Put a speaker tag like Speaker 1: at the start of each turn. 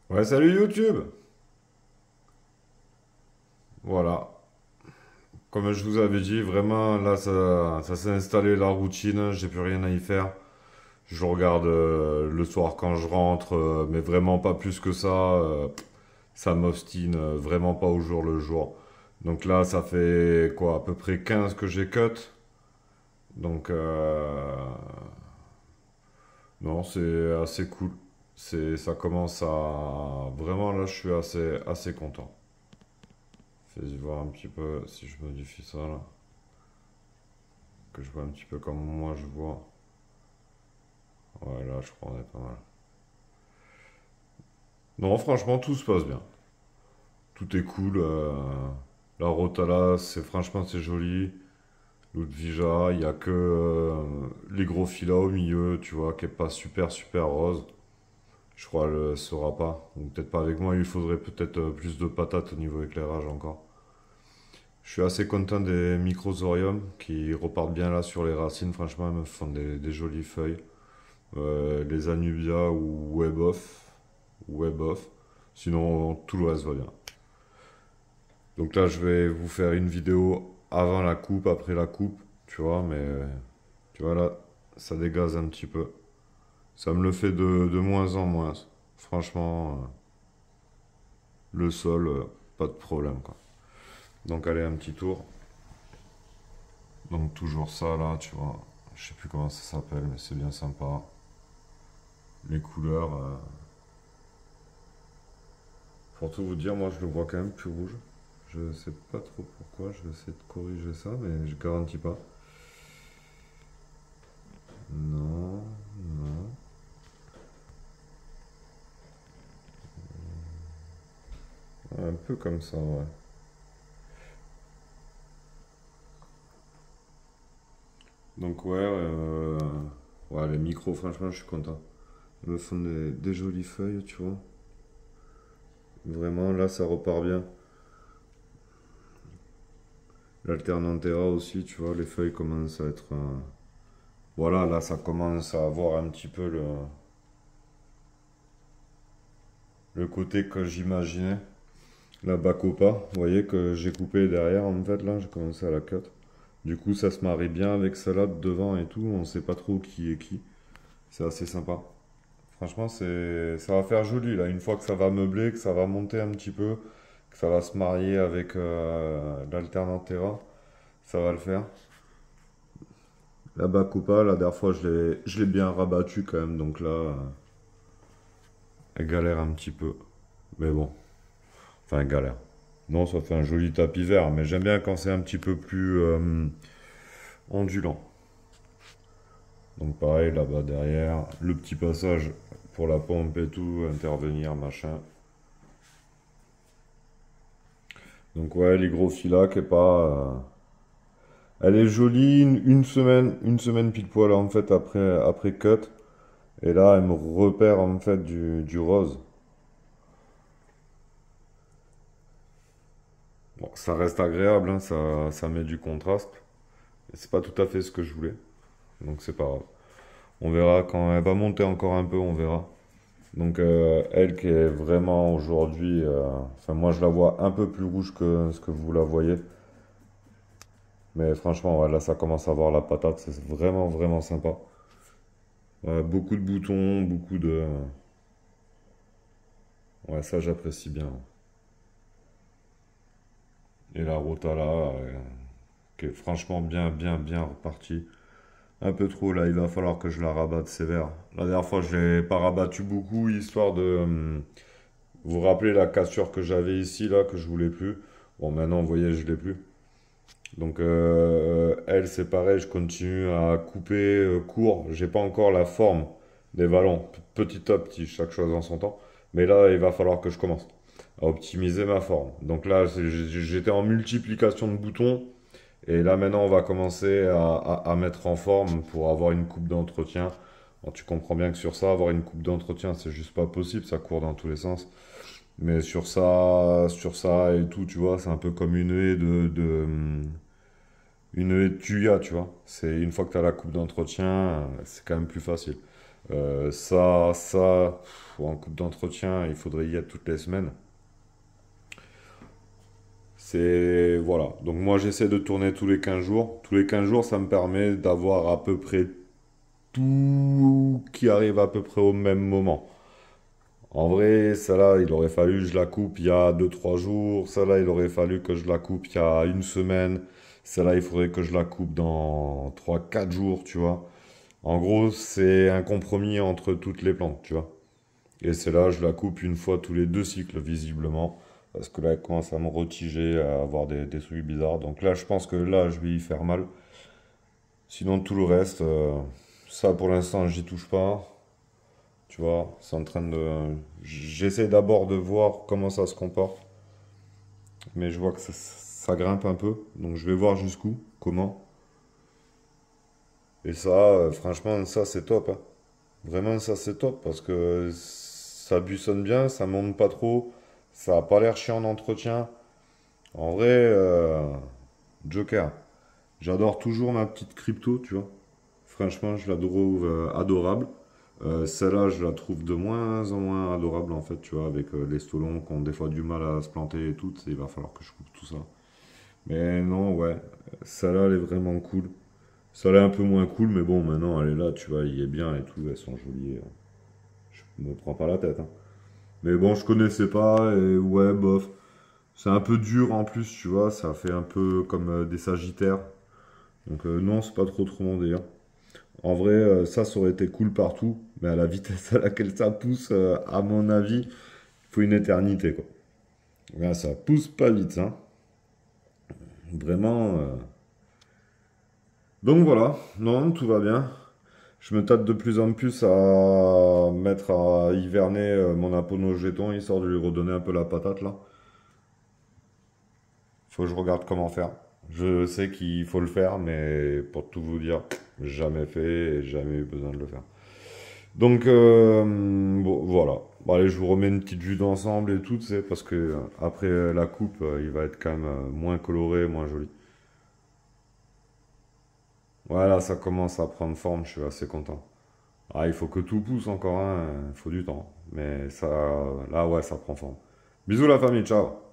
Speaker 1: Ouais, salut YouTube! Voilà. Comme je vous avais dit, vraiment, là, ça s'est installé la routine, j'ai plus rien à y faire. Je regarde le soir quand je rentre, mais vraiment pas plus que ça. Ça m'obstine, vraiment pas au jour le jour. Donc là, ça fait quoi, à peu près 15 que j'ai cut. Donc, non, c'est assez cool. Ça commence à... Vraiment, là, je suis assez content. Fais-y voir un petit peu si je modifie ça, là. Que je vois un petit peu comme moi je vois. Ouais, là, je crois qu'on est pas mal. Non, franchement, tout se passe bien. Tout est cool. La Rotala, franchement, c'est joli. Ludvija, il y a que les gros filas au milieu, tu vois, qui est pas super rose. Je crois le sera pas. Ou peut-être pas avec moi, il faudrait peut-être plus de patates au niveau éclairage encore. Je suis assez content des microsoriums qui repartent bien là sur les racines. Franchement, elles me font des jolies feuilles. Les Anubia ou Web off. Sinon, tout le reste va bien. Donc là, je vais vous faire une vidéo avant la coupe, après la coupe, tu vois, mais tu vois là, ça dégaze un petit peu. Ça me le fait de moins en moins. Franchement, le sol, pas de problème, quoi. Donc allez, un petit tour. Donc toujours ça là, tu vois. Je sais plus comment ça s'appelle, mais c'est bien sympa. Les couleurs, pour tout vous dire, moi je le vois quand même plus rouge. Je sais pas trop pourquoi, je vais essayer de corriger ça, mais je garantis pas. Non, non. Un peu comme ça, ouais. Donc ouais, ouais, les micros, franchement, je suis content. Ils me font des jolies feuilles, tu vois. Vraiment, là, ça repart bien. L'Alternantera aussi, tu vois, les feuilles commencent à être... Voilà, là, ça commence à avoir un petit peu le côté que j'imaginais. La Bacopa, vous voyez que j'ai coupé derrière, en fait, là, j'ai commencé à la cut. Du coup, ça se marie bien avec salade devant et tout. On sait pas trop qui est qui. C'est assez sympa. Franchement, ça va faire joli là. Une fois que ça va meubler, que ça va monter un petit peu, que ça va se marier avec l'Alternantera, ça va le faire. La Bacopa, la dernière fois, je l'ai bien rabattu quand même. Donc là, elle galère un petit peu. Mais bon, enfin, elle galère. Non, ça fait un joli tapis vert. Mais j'aime bien quand c'est un petit peu plus ondulant. Donc pareil, là-bas derrière, le petit passage pour la pompe et tout, intervenir, machin. Donc ouais, les gros filacs est pas... Elle est jolie, une semaine pile poil en fait après cut. Et là, elle me repère en fait du rose. Bon, ça reste agréable, hein, ça met du contraste. Et c'est pas tout à fait ce que je voulais. Donc c'est pas grave. On verra quand elle va monter encore un peu, on verra. Donc elle qui est vraiment aujourd'hui, enfin moi je la vois un peu plus rouge que ce que vous la voyez. Mais franchement, ouais, là ça commence à avoir la patate, c'est vraiment sympa. Beaucoup de boutons, beaucoup de... Ouais, ça j'apprécie bien. Et la Rotala, qui est franchement bien repartie. Un peu trop là, il va falloir que je la rabatte sévère. La dernière fois, je l'ai pas rabattu beaucoup, histoire de... vous rappelez la cassure que j'avais ici, là, que je voulais plus. Bon, maintenant, vous voyez, je l'ai plus. Donc, elle, c'est pareil, je continue à couper court. J'ai pas encore la forme des vallons, petit à petit, chaque chose en son temps. Mais là, il va falloir que je commence à optimiser ma forme. Donc là, j'étais en multiplication de boutons. Et là, maintenant, on va commencer à mettre en forme pour avoir une coupe d'entretien. Bon, tu comprends bien que sur ça, avoir une coupe d'entretien, c'est juste pas possible, ça court dans tous les sens. Mais sur ça et tout, tu vois, c'est un peu comme une haie de tuya, tu vois. C'est une fois que tu as la coupe d'entretien, c'est quand même plus facile. En coupe d'entretien, il faudrait y être toutes les semaines. C'est, voilà. Donc moi, j'essaie de tourner tous les 15 jours. Tous les 15 jours, ça me permet d'avoir à peu près tout qui arrive à peu près au même moment. En vrai, celle-là, il aurait fallu que je la coupe il y a 2 3 jours. Celle-là, il aurait fallu que je la coupe il y a une semaine. Celle-là, il faudrait que je la coupe dans 3 4 jours, tu vois. En gros, c'est un compromis entre toutes les plantes, tu vois. Et celle-là, je la coupe une fois tous les 2 cycles, visiblement. Parce que là, elle commence à me retiger, à avoir des trucs bizarres. Donc là, je pense que là, je vais y faire mal. Sinon, tout le reste, ça pour l'instant, j'y touche pas. Tu vois, c'est en train de. J'essaie d'abord de voir comment ça se comporte. Mais je vois que ça grimpe un peu. Donc je vais voir jusqu'où, comment. Et ça, franchement, ça c'est top, hein. Vraiment, ça c'est top parce que ça buissonne bien, ça monte pas trop, ça a pas l'air chiant en entretien. En vrai, Joker. J'adore toujours ma petite crypto, tu vois. Franchement, je la trouve adorable. Celle-là, je la trouve de moins en moins adorable en fait, tu vois, avec les stolons qui ont des fois du mal à se planter et tout. Il va falloir que je coupe tout ça. Mais non, ouais, celle-là, elle est vraiment cool. Celle-là est un peu moins cool, mais bon, maintenant, elle est là, tu vois, il est bien et tout, elles sont jolies. Je me prends pas la tête, hein. Mais bon, je connaissais pas et ouais, bof. C'est un peu dur en plus, tu vois, ça fait un peu comme des sagittaires. Donc non, c'est pas trop mon délire. En vrai, ça aurait été cool partout, mais à la vitesse à laquelle ça pousse, à mon avis, il faut une éternité, quoi. Là, ça pousse pas vite, hein. Vraiment. Donc voilà, non, tout va bien. Je me tâte de plus en plus à mettre à hiverner mon aponogéton, histoire de lui redonner un peu la patate, là. Faut que je regarde comment faire. Je sais qu'il faut le faire, mais pour tout vous dire, jamais fait et jamais eu besoin de le faire. Donc, bon, voilà. Bon, allez, je vous remets une petite vue d'ensemble et tout, c'est parce que après la coupe, il va être quand même moins coloré, moins joli. Voilà, ça commence à prendre forme, je suis assez content. Ah, il faut que tout pousse encore, hein, il faut du temps. Mais ça, là, ouais, ça prend forme. Bisous la famille, ciao!